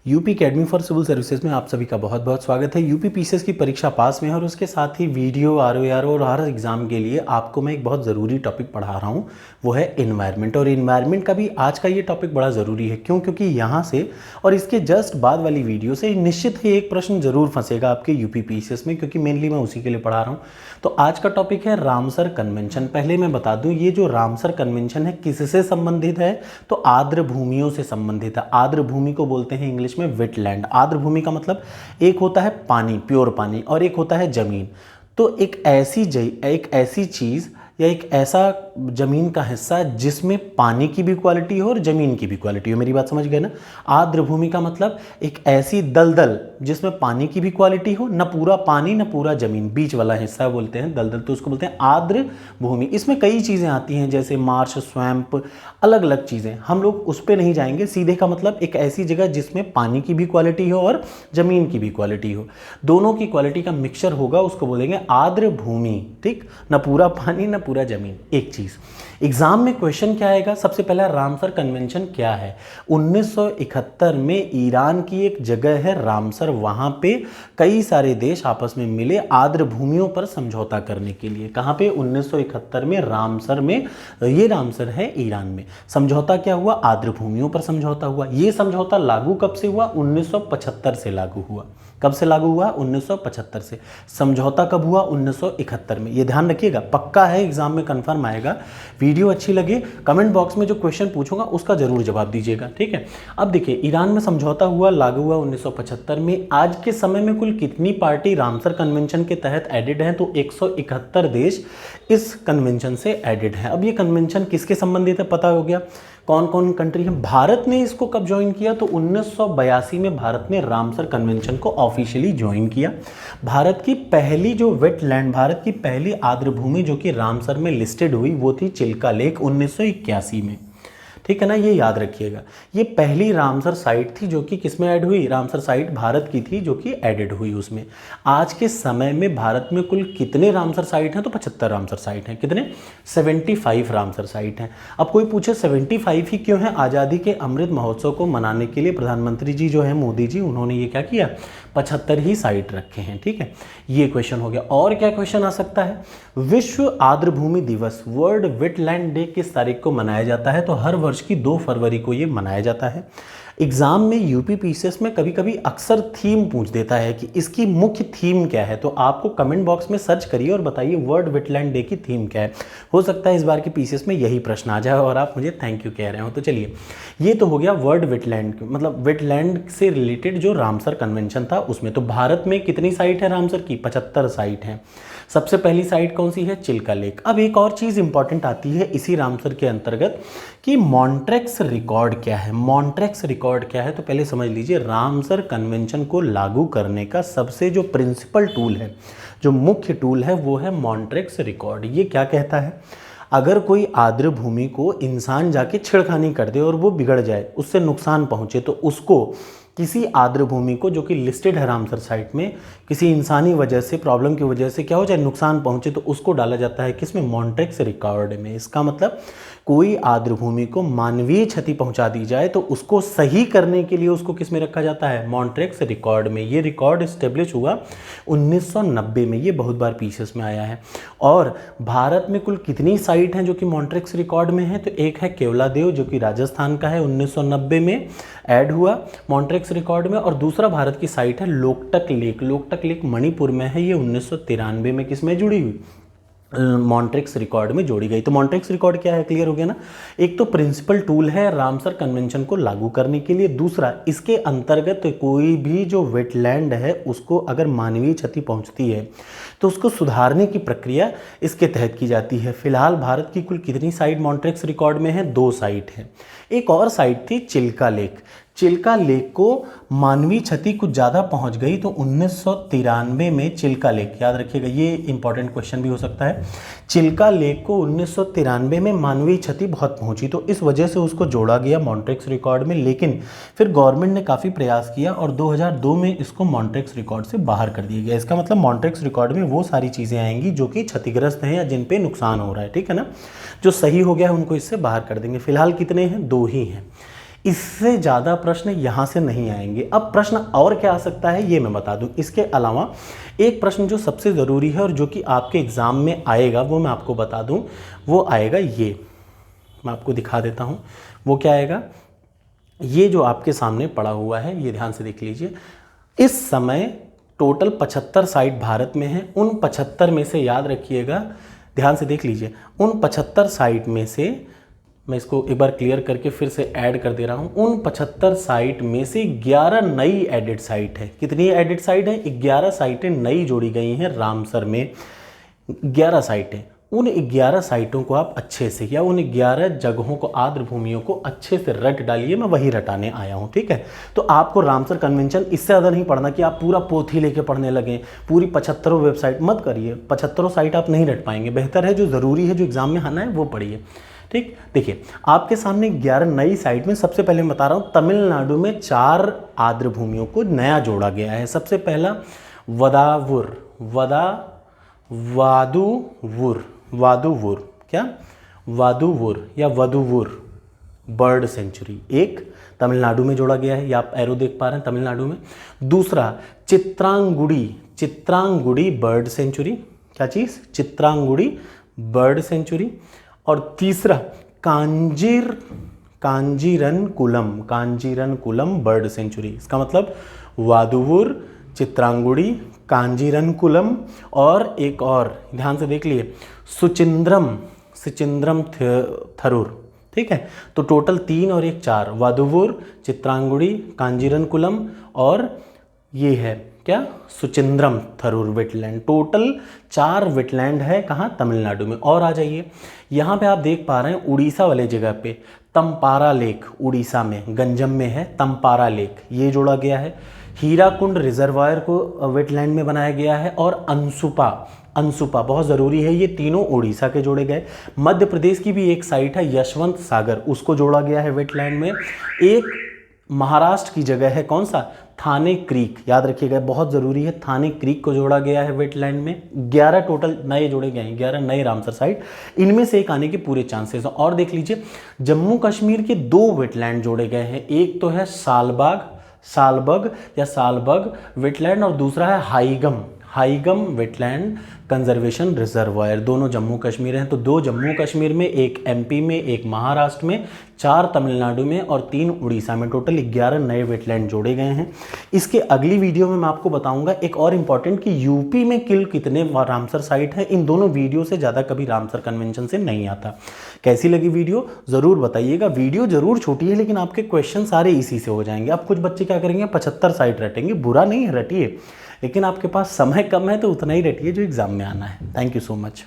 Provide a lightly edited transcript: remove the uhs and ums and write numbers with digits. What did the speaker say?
UP academy for civil services में आप सभी का बहुत बहुत स्वागत है। यूपी पीसीएस की परीक्षा पास में है और उसके साथ ही वीडियो आरओआर और हर एग्जाम के लिए आपको मैं एक बहुत ज़रूरी टॉपिक पढ़ा रहा हूँ, वो है इन्वायरमेंट। और इन्वायरमेंट का भी आज का ये टॉपिक बड़ा ज़रूरी है। क्यों? क्योंकि यहाँ से और इसके जस्ट बाद वाली वीडियो से निश्चित ही एक प्रश्न जरूर फंसेगा आपके यूपी पीसीएस में, क्योंकि मेनली मैं उसी के लिए पढ़ा रहा हूँ। तो आज का टॉपिक है रामसर कन्वेंशन। पहले मैं बता दूं, ये जो रामसर कन्वेंशन है किससे संबंधित है? तो आर्द्र भूमियों से संबंधित है। आर्द्र भूमि को बोलते हैं इंग्लिश में वेटलैंड। आर्द्र भूमि का मतलब एक होता है पानी, प्योर पानी, और एक होता है जमीन। तो एक ऐसी चीज या एक ऐसा जमीन का हिस्सा जिसमें पानी की भी क्वालिटी हो और जमीन की भी क्वालिटी हो। मेरी बात समझ गए ना? आर्द्र भूमि का मतलब एक ऐसी दलदल जिसमें पानी की भी क्वालिटी हो, न पूरा पानी न पूरा जमीन, बीच वाला हिस्सा बोलते हैं दलदल, तो उसको बोलते हैं आर्द्र भूमि। इसमें कई चीजें आती हैं जैसे मार्श, स्वैम्प, अलग अलग चीजें, हम लोग उस पर नहीं जाएंगे। सीधे का मतलब एक ऐसी जगह जिसमें पानी की भी क्वालिटी हो और जमीन की भी क्वालिटी हो, दोनों की क्वालिटी का मिक्सचर होगा, उसको बोलेंगे आर्द्र भूमि। ठीक, न पूरा पानी न पूरा जमीन। एक चीज एग्जाम में क्वेश्चन क्या आएगा? सबसे पहला, रामसर कन्वेंशन क्या है? 1971 में ईरान की एक जगह है रामसर, वहां पे कई सारे देश आपस में मिले आर्द्र भूमियों पर समझौता करने के लिए। कहां पे? 1971 में रामसर में। ये रामसर है ईरान में। समझौता क्या हुआ? आर्द्र भूमियों पर समझौता हुआ। ये समझौता लागू कब से हुआ? 1975 से लागू हुआ। कब से लागू हुआ? 1975 से। समझौता कब हुआ? 1971 में। ये ध्यान रखिएगा, पक्का है, एग्जाम में कंफर्म आएगा। वीडियो अच्छी लगे, कमेंट बॉक्स में जो क्वेश्चन पूछूंगा उसका जरूर जवाब दीजिएगा, ठीक है। अब देखिए, ईरान में समझौता हुआ, लागू हुआ 1975 में। आज के समय में कुल कितनी पार्टी रामसर कन्वेंशन के तहत एडेड हैं? तो 171 देश इस कन्वेंशन से एडेड हैं। अब ये कन्वेंशन किसके संबंधित है पता हो गया, कौन कौन कंट्री है। भारत ने इसको कब ज्वाइन किया? तो 1982 में भारत ने रामसर कन्वेंशन को ऑफिशियली ज्वाइन किया। भारत की पहली जो वेटलैंड, भारत की पहली आर्द्र भूमि जो कि रामसर में लिस्टेड हुई, वो थी चिल्का लेक 1981 में। ठीक है ना, ये याद रखिएगा। ये पहली रामसर साइट थी जो कि किसमें ऐड हुई? रामसर साइट भारत की थी जो कि एडेड हुई उसमें। आज के समय में भारत में कुल कितने रामसर साइट हैं? तो 75 रामसर साइट हैं। कितने? 75 रामसर साइट हैं। अब कोई पूछे 75 ही क्यों है? आज़ादी के अमृत महोत्सव को मनाने के लिए प्रधानमंत्री जी जो है मोदी जी, उन्होंने ये क्या किया? 75 ही साइट रखे हैं। ठीक है, ये क्वेश्चन हो गया। और क्या क्वेश्चन आ सकता है? विश्व आर्द्र भूमि दिवस, वर्ल्ड वेटलैंड डे किस तारीख को मनाया जाता है? तो हर वर्ष की 2 फरवरी को ये मनाया जाता है। एग्जाम में यूपी पीसीएस में कभी कभी अक्सर थीम पूछ देता है कि इसकी मुख्य थीम क्या है, तो आपको कमेंट बॉक्स में सर्च करिए और बताइए वर्ल्ड वेटलैंड डे की थीम क्या है। हो सकता है इस बार के पीसीएस में यही प्रश्न आ जाए और आप मुझे थैंक यू कह रहे हो। तो चलिए, ये तो हो गया वर्ल्ड वेटलैंड, मतलब वेटलैंड से रिलेटेड जो रामसर कन्वेंशन था उसमें। तो भारत में कितनी साइट है रामसर की? 75 साइट है। सबसे पहली साइट कौन सी है? चिल्का लेक। अब एक और चीज इंपॉर्टेंट आती है इसी रामसर के अंतर्गत कि मॉन्ट्रेक्स रिकॉर्ड क्या है। मॉन्ट्रेक्स रिकॉर्ड क्या है? तो पहले समझ लीजिए, रामसर कन्वेंशन को लागू करने का सबसे जो प्रिंसिपल टूल है, जो मुख्य टूल है, वो है मॉन्ट्रेक्स रिकॉर्ड। ये क्या कहता है? अगर कोई आर्द्र भूमि को इंसान जाके छेड़खानी कर दे और वो बिगड़ जाए, उससे नुकसान पहुंचे, तो उसको किसी आर्द्र भूमि को जो कि लिस्टेड है रामसर साइट में, किसी इंसानी वजह से, प्रॉब्लम की वजह से क्या हो जाए, नुकसान पहुंचे, तो उसको डाला जाता है किसमें? मॉन्ट्रेक्स रिकॉर्ड में। इसका मतलब कोई आर्द्र भूमि को मानवीय क्षति पहुंचा दी जाए तो उसको सही करने के लिए उसको किस में रखा जाता है? मॉन्ट्रेक्स रिकॉर्ड में। ये रिकॉर्ड एस्टेब्लिश हुआ 1990 में। ये बहुत बार पीसीएस में आया है। और भारत में कुल कितनी साइट हैं जो कि मॉन्ट्रेक्स रिकॉर्ड में है? तो एक है केवलादेव जो कि राजस्थान का है, 1990 में ऐड हुआ मॉन्ट्रेक्स रिकॉर्ड में। और दूसरा भारत की साइट है लोकटक लेक। लोकटक लेक मणिपुर में है। ये 1993 में किसमें जुड़ी हुई? मॉन्ट्रेक्स रिकॉर्ड में जोड़ी गई। तो मॉन्ट्रेक्स रिकॉर्ड क्या है? क्लियर हो गया ना। एक तो प्रिंसिपल टूल है रामसर कन्वेंशन को लागू करने के लिए। दूसरा, इसके अंतर्गत कोई भी जो वेटलैंड है उसको अगर मानवीय क्षति पहुंचती है तो उसको सुधारने की प्रक्रिया इसके तहत की जाती है। फिलहाल भारत की कुल कितनी साइट मॉन्ट्रेक्स रिकॉर्ड में है? 2 साइट है। एक और साइट थी चिल्का लेक। चिल्का लेक को मानवीय क्षति कुछ ज़्यादा पहुंच गई तो 1993 में चिल्का लेक, याद रखिएगा ये इंपॉर्टेंट क्वेश्चन भी हो सकता है, चिल्का लेक को 1993 में मानवीय क्षति बहुत पहुंची तो इस वजह से उसको जोड़ा गया मॉन्ट्रेक्स रिकॉर्ड में। लेकिन फिर गवर्नमेंट ने काफ़ी प्रयास किया और 2002 में इसको मॉन्ट्रेक्स रिकॉर्ड से बाहर कर दिया गया। इसका मतलब मॉन्ट्रेक्स रिकॉर्ड में वो सारी चीज़ें आएंगी जो कि क्षतिग्रस्त हैं या जिन पे नुकसान हो रहा है, ठीक है ना। जो सही हो गया है उनको इससे बाहर कर देंगे। फिलहाल कितने हैं? 2 ही हैं। इससे ज़्यादा प्रश्न यहाँ से नहीं आएंगे। अब प्रश्न और क्या आ सकता है ये मैं बता दूँ। इसके अलावा एक प्रश्न जो सबसे ज़रूरी है और जो कि आपके एग्ज़ाम में आएगा वो मैं आपको बता दूँ, वो आएगा ये, मैं आपको दिखा देता हूँ वो क्या आएगा। ये जो आपके सामने पड़ा हुआ है ये ध्यान से देख लीजिए। इस समय टोटल 75 साइट भारत में हैं। उन 75 में से याद रखिएगा, ध्यान से देख लीजिए, उन 75 साइट में से मैं इसको एक बार क्लियर करके फिर से ऐड कर दे रहा हूँ। उन 75 साइट में से 11 नई एडिड साइट है। कितनी एडिड साइट है? 11 साइटें नई जोड़ी गई हैं रामसर में, 11 साइटें। उन 11 साइटों को आप अच्छे से, या उन 11 जगहों को, आर्द्र भूमियों को अच्छे से रट डालिए। मैं वही रटाने आया हूँ, ठीक है। तो आपको रामसर कन्वेंशन इससे ज़्यादा नहीं पढ़ना कि आप पूरा पोथी लेके पढ़ने लगें, पूरी 75 वेबसाइट मत करिए। 75 साइट आप नहीं रट पाएंगे। बेहतर है जो ज़रूरी है, जो एग्ज़ाम में आना है वो पढ़िए, ठीक। देखिए आपके सामने 11 नई साइट में सबसे पहले मैं बता रहा हूँ, तमिलनाडु में 4 आर्द्र भूमियों को नया जोड़ा गया है। सबसे पहला वादुवुर, वादुवुर क्या, वादुवुर या वदुवुर बर्ड सेंचुरी एक तमिलनाडु में जोड़ा गया है। ये आप एरो देख पा रहे हैं, तमिलनाडु में। दूसरा चित्रांगुड़ी बर्ड सेंचुरी, क्या चीज़? चित्रांगुड़ी बर्ड सेंचुरी। और तीसरा कांजीरनकुलम बर्ड सेंचुरी। इसका मतलब वादुवुर, चित्रांगुड़ी, कांजीरनकुलम और एक और ध्यान से देख लिए, सुचिंद्रम थरूर, ठीक है। तो टोटल 3 और 1 4, वादुवुर, चित्रांगुड़ी, कांजीरनकुलम और ये है क्या, Suchindram Tharoor wetland. Total 4 wetland है कहाँ? तमिलनाडु में। और आ जाइए, यहाँ पे आप देख पा रहे हैं उड़ीसा वाले जगह पे तम्पारा लेक, उड़ीसा में गंजम में है तम्पारा लेक, ये जोड़ा गया है। हीराकुंड रिजर्वायर को वेटलैंड में बनाया गया है। और अंसुपा बहुत ज़रूरी है, ये तीनों उड़ीसा के जोड़े गए। मध्य प्रदेश की भी एक साइट है यशवंत सागर, उसको जोड़ा गया है वेटलैंड में। एक महाराष्ट्र की जगह है, कौन सा? थाने क्रीक, याद रखिएगा बहुत ज़रूरी है, थाने क्रीक को जोड़ा गया है वेटलैंड में। 11 टोटल नए जोड़े गए हैं, 11 नए रामसर साइट, इनमें से एक आने के पूरे चांसेस हैं। और देख लीजिए जम्मू कश्मीर के 2 वेटलैंड जोड़े गए हैं। एक तो है सालबग वेटलैंड और दूसरा है हाईगम वेटलैंड कंजर्वेशन रिजर्वायर। दोनों जम्मू कश्मीर हैं। तो 2 जम्मू कश्मीर में, 1 एमपी में, 1 महाराष्ट्र में, 4 तमिलनाडु में और 3 उड़ीसा में। टोटल 11 नए वेटलैंड जोड़े गए हैं। इसके अगली वीडियो में मैं आपको बताऊंगा एक और इम्पॉर्टेंट कि यूपी में कुल कितने रामसर साइट है। इन दोनों वीडियो से ज़्यादा कभी रामसर कन्वेंशन से नहीं आता। कैसी लगी वीडियो ज़रूर बताइएगा। वीडियो ज़रूर छोटी है लेकिन आपके क्वेश्चन सारे इसी से हो जाएंगे। अब कुछ बच्चे क्या करेंगे, 75 साइट रटेंगे, बुरा नहीं है, रटिए, लेकिन आपके पास समय कम है तो उतना ही रटिए जो एग्ज़ाम में आना है। Thank you so much.